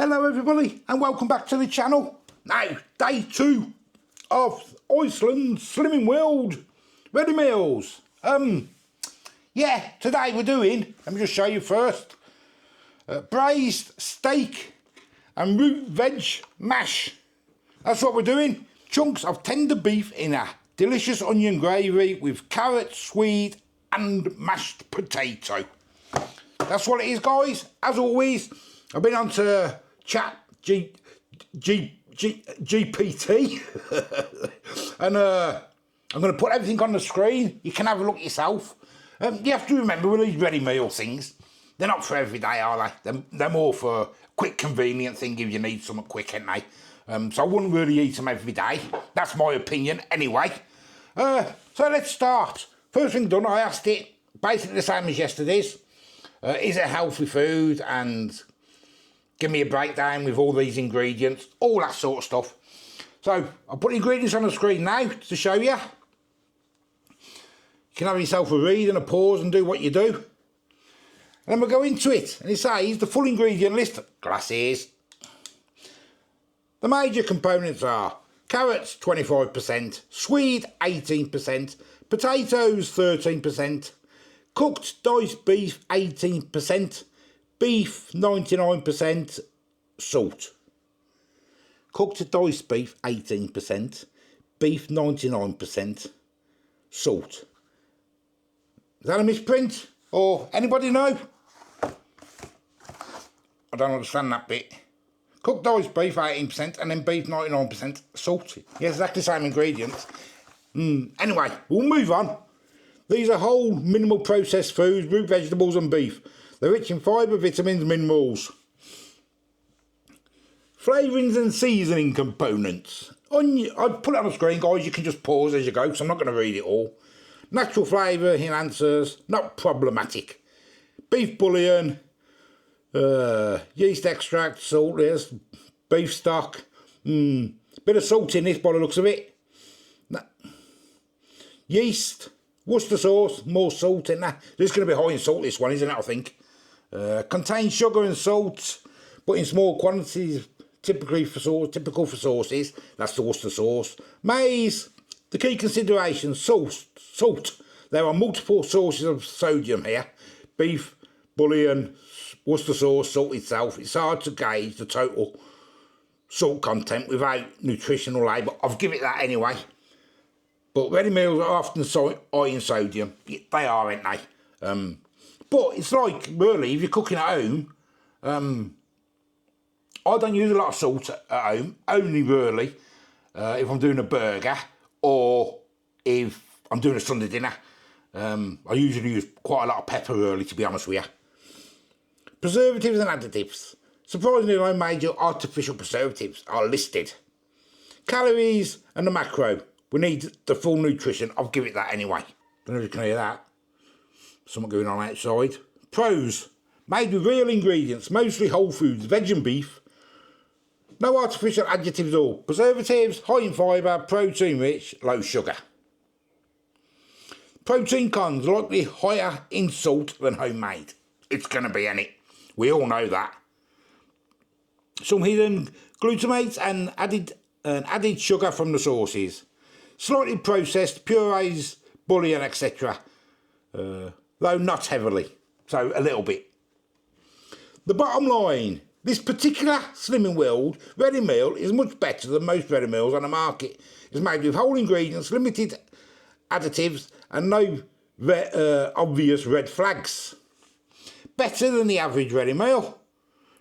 Hello everybody and welcome back to the channel. Now, day 2 of Iceland Slimming World ready meals. Yeah, today we're doing, let me just show you first, braised steak and root veg mash. That's what we're doing. Chunks of tender beef in a delicious onion gravy with carrot, swede and mashed potato. That's what it is, guys. As always, I've been on to GPT and I'm going to put everything on the screen. You can have a look yourself. You have to remember with these ready meal things, they're not for every day, are they? They're more for a quick convenient thing if you need something quick, ain't they? So I wouldn't really eat them every day. That's my opinion anyway. So let's start. First thing done, I asked it basically the same as yesterday's. Is it healthy food, and give me a breakdown with all these ingredients, all that sort of stuff. So I'll put the ingredients on the screen now to show you. You can have yourself a read and a pause and do what you do. And then we'll go into it. And it says the full ingredient list, glasses. The major components are carrots 25%, swede 18%, potatoes 13%, cooked diced beef 18%, beef 99%, salt. Cooked diced beef 18%, beef 99%, salt. Is that a misprint? Or anybody know? I don't understand that bit. Cooked diced beef 18% and then beef 99% salt. Yeah, exactly the same ingredients. Anyway, we'll move on. These are whole, minimal processed foods, root vegetables and beef. They're rich in fibre, vitamins, minerals. Flavourings and seasoning components. I'll put it on the screen, guys. You can just pause as you go, because I'm not going to read it all. Natural flavour enhancers, not problematic. Beef bouillon, yeast extract, salt, yes, beef stock. Bit of salt in this by the looks of it. Yeast, Worcestershire sauce, more salt in that. This is going to be high in salt, this one, isn't it, I think. Contains sugar and salt, but in small quantities, typical for sauces. That's the Worcestershire sauce. Maize, the key consideration, salt. There are multiple sources of sodium here. Beef, bouillon, Worcestershire sauce, salt itself. It's hard to gauge the total salt content without nutritional label. I've given it that anyway. But ready meals are often high in sodium. They are, aren't they? But it's like, really, if you're cooking at home, I don't use a lot of salt at home, only really if I'm doing a burger or if I'm doing a Sunday dinner. I usually use quite a lot of pepper, really, to be honest with you. Preservatives and additives. Surprisingly, no major artificial preservatives are listed. Calories and the macro. We need the full nutrition. I'll give it that anyway. Don't know if you can hear that. Something going on outside. Pros. Made with real ingredients, mostly whole foods, veg and beef. No artificial adjectives or preservatives, high in fibre, protein rich, low sugar. Protein cons, likely higher in salt than homemade. It's going to be in it. We all know that. Some hidden glutamates and added sugar from the sauces. Slightly processed, purees, bouillon, etc. Though not heavily, so a little bit. The bottom line, this particular Slimming World ready meal is much better than most ready meals on the market. It's made with whole ingredients, limited additives and no obvious red flags. Better than the average ready meal.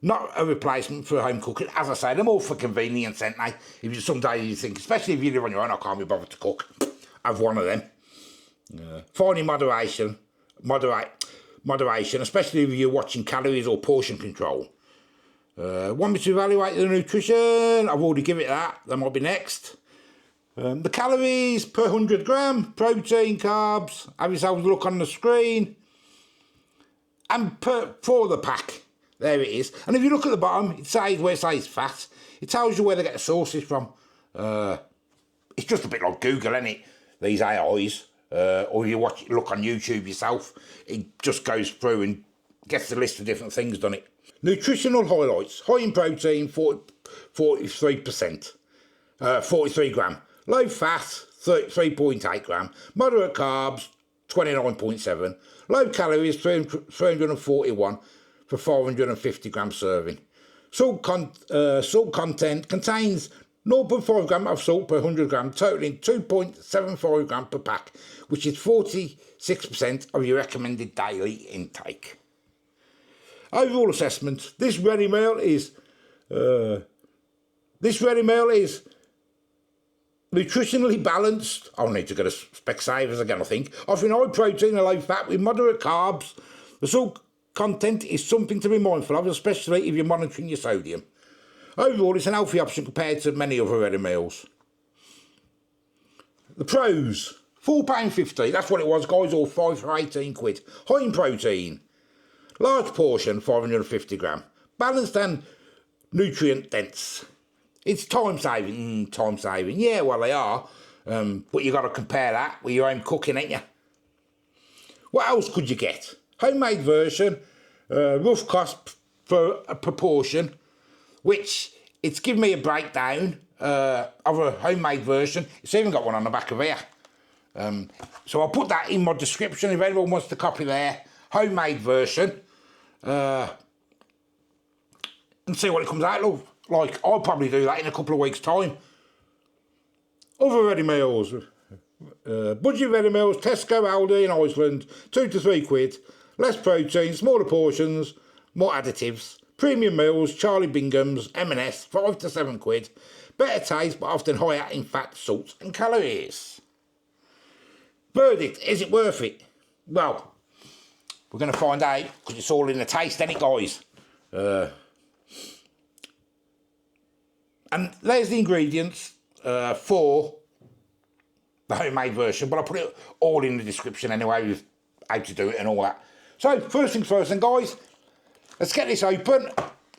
Not a replacement for home cooking. As I say, they're more for convenience, aren't they? If you some days you think, especially if you live on your own, I can't be bothered to cook. Have one of them. Fine in moderation, especially if you're watching calories or portion control. Want me to evaluate the nutrition? I've already given it that. That might be next. The calories per 100 gram, protein, carbs. Have yourselves a look on the screen. And for the pack. There it is. And if you look at the bottom, it says where it says fat. It tells you where they get the sources from. It's just a bit like Google, isn't it? These AIs. Or you look on YouTube yourself. It just goes through and gets the list of different things, doesn't it? Nutritional highlights: high in protein, 43%, 43 gram. Low fat, 3.8 gram. Moderate carbs, 29.7. Low calories, 341 for 550 gram serving. Salt content contains 0.5 gram of salt per 100 gram, totaling 2.75 gram per pack, which is 46% of your recommended daily intake. Overall assessment: this ready meal is nutritionally balanced. I'll need to get a Specsavers again, I think. Offering high protein and low fat with moderate carbs. The salt content is something to be mindful of, especially if you're monitoring your sodium. Overall, it's an healthy option compared to many other ready meals. The pros: £4.50, that's what it was, guys, or 5 for 18 quid. High in protein. Large portion, 550 gram. Balanced and nutrient dense. It's time saving. Yeah, well, they are. But you got to compare that with your own cooking, ain't you? What else could you get? Homemade version, rough cost for a proportion, which it's given me a breakdown of a homemade version. It's even got one on the back of here. So I'll put that in my description if anyone wants to copy their homemade version. And see what it comes out like. I'll probably do that in a couple of weeks' time. Other ready meals. Budget ready meals: Tesco, Aldi in Iceland, 2 to 3 quid. Less protein, smaller portions, more additives. Premium meals: Charlie Bingham's, M&S, 5 to 7 quid. Better taste, but often higher in fat, salt and calories. Verdict: is it worth it? Well, we're going to find out, because it's all in the taste, ain't it, guys? And there's the ingredients for the homemade version, but I'll put it all in the description anyway, with how to do it and all that. So, first things first then, guys, let's get this open,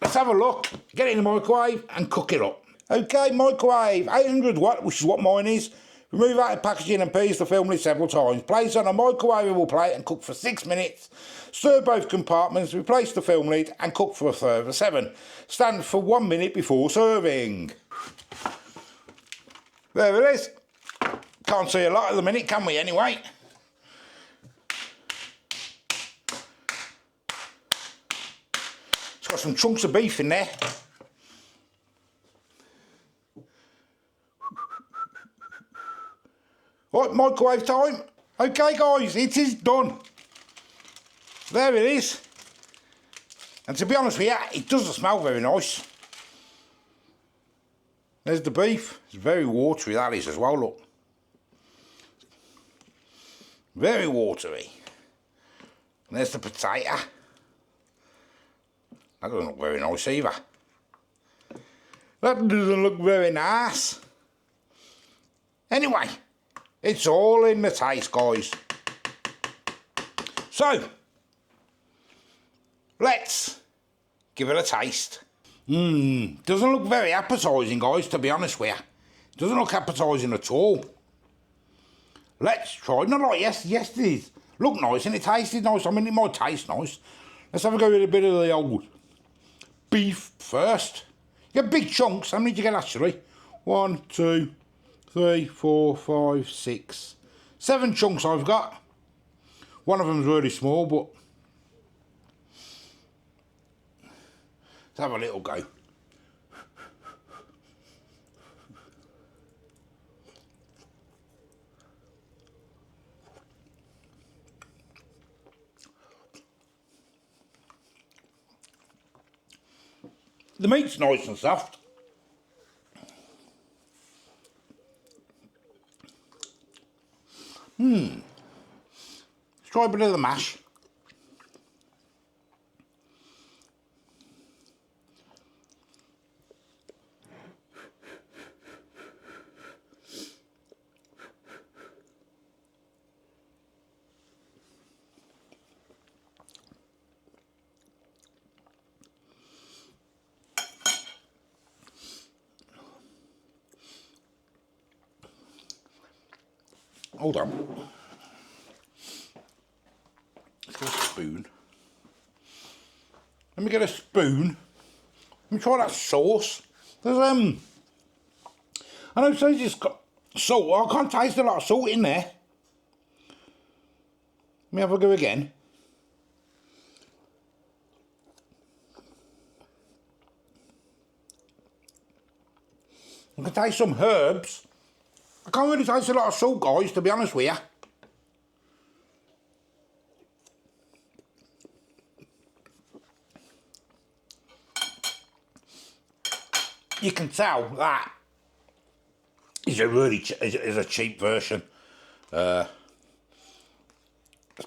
let's have a look, get it in the microwave and cook it up. Okay, microwave, 800 watt, which is what mine is. Remove out the packaging and peels the film lid several times. Place on a microwavable plate and cook for 6 minutes. Stir both compartments, replace the film lid and cook for a further 7. Stand for 1 minute before serving. There it is. Can't see a lot at the minute, can we, anyway? It's got some chunks of beef in there. Right, microwave time. Okay, guys, it is done. There it is. And to be honest with you, it doesn't smell very nice. There's the beef. It's very watery, that is, as well, look. Very watery. And there's the potato. That doesn't look very nice either. That doesn't look very nice. Anyway, it's all in the taste, guys. So, let's give it a taste. Doesn't look very appetising, guys, to be honest with you. Doesn't look appetising at all. Let's try. Not like yesterday's. Look nice and it tasted nice. I mean, it might taste nice. Let's have a go with a bit of the old beef first. You get big chunks. How many did you get actually? 1, 2, 3, 4, 5, 6, 7 chunks I've got. One of them's really small, but let's have a little go. The meat's nice and soft. Let's try a bit of the mash. Hold on. Let's get a spoon. Let me get a spoon. Let me try that sauce. There's, I know it says it's got salt. I can't taste a lot of salt in there. Let me have a go again. I can taste some herbs. I can't really taste a lot of salt, guys, to be honest with you. You can tell that is a really is a cheap version. Let's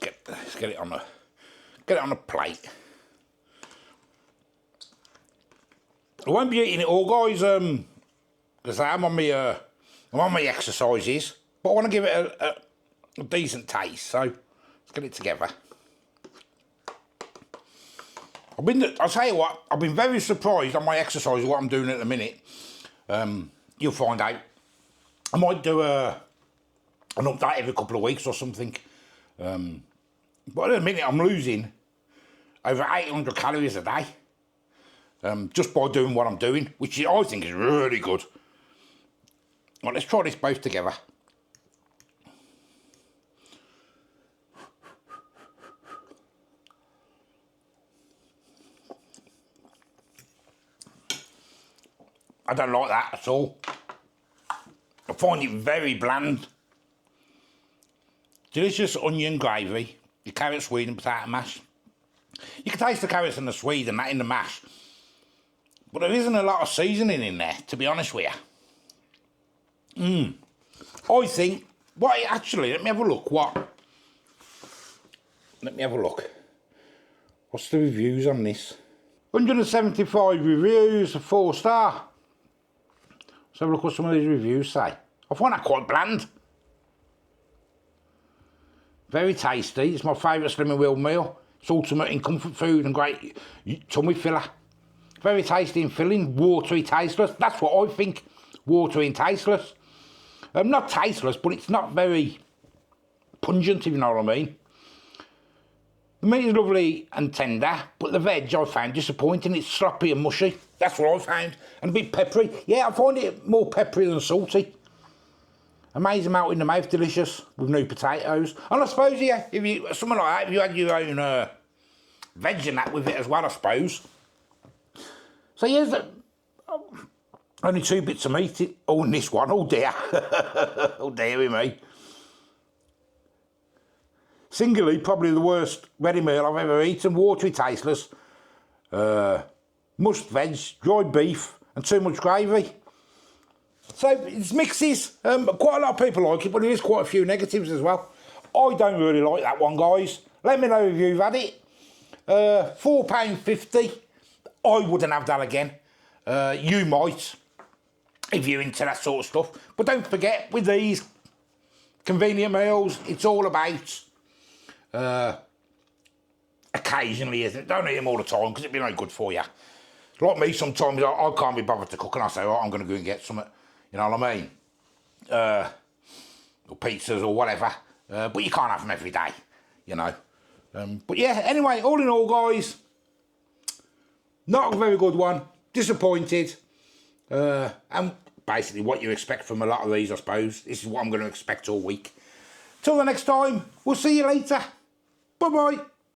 get it on a plate. I won't be eating it all, guys. Because I'm on my exercises, but I want to give it a decent taste. So let's get it together. I'll tell you what, I've been very surprised on my exercise, what I'm doing at the minute. You'll find out. I might do an update every couple of weeks or something. But at the minute, I'm losing over 800 calories a day. Just by doing what I'm doing, which I think is really good. Right, let's try this both together. I don't like that at all. I find it very bland. Delicious onion gravy, your carrot, swede and potato mash. You can taste the carrots and the swede and that in the mash. But there isn't a lot of seasoning in there, to be honest with you. I think, actually, let me have a look. Let me have a look. What's the reviews on this? 175 reviews, a 4-star. Let's have a look what some of these reviews say. I find that quite bland. Very tasty. It's my favourite Slimming Wheel meal. It's ultimate in comfort food and great tummy filler. Very tasty and filling, watery, tasteless. That's what I think. Watery and tasteless. Not tasteless, but it's not very pungent, if you know what I mean. The meat is lovely and tender, but the veg I found disappointing. It's sloppy and mushy. That's what I found. And a bit peppery. Yeah, I find it more peppery than salty. Amazing melt in the mouth, delicious, with new potatoes. And I suppose, yeah, if you something like that, if you had your own veg and that with it as well, I suppose. So here's only 2 bits of meat. Oh, and this one, oh dear. Oh dear me. Singly, probably the worst ready meal I've ever eaten. Watery, tasteless, mushed veg, dried beef, and too much gravy. So it's mixes. Quite a lot of people like it, but there is quite a few negatives as well. I don't really like that one, guys. Let me know if you've had it. £4.50. I wouldn't have that again. You might, if you're into that sort of stuff. But don't forget, with these convenient meals, it's all about occasionally, isn't it? Don't eat them all the time because it'd be no good for you. Like me, sometimes I can't be bothered to cook and I say, oh, I'm going to go and get something, you know what I mean? Or pizzas or whatever. But you can't have them every day, you know. But yeah, anyway, all in all, guys, not a very good one. Disappointed. And basically what you expect from a lot of these, I suppose. This is what I'm going to expect all week. Till the next time, we'll see you later. Bye-bye.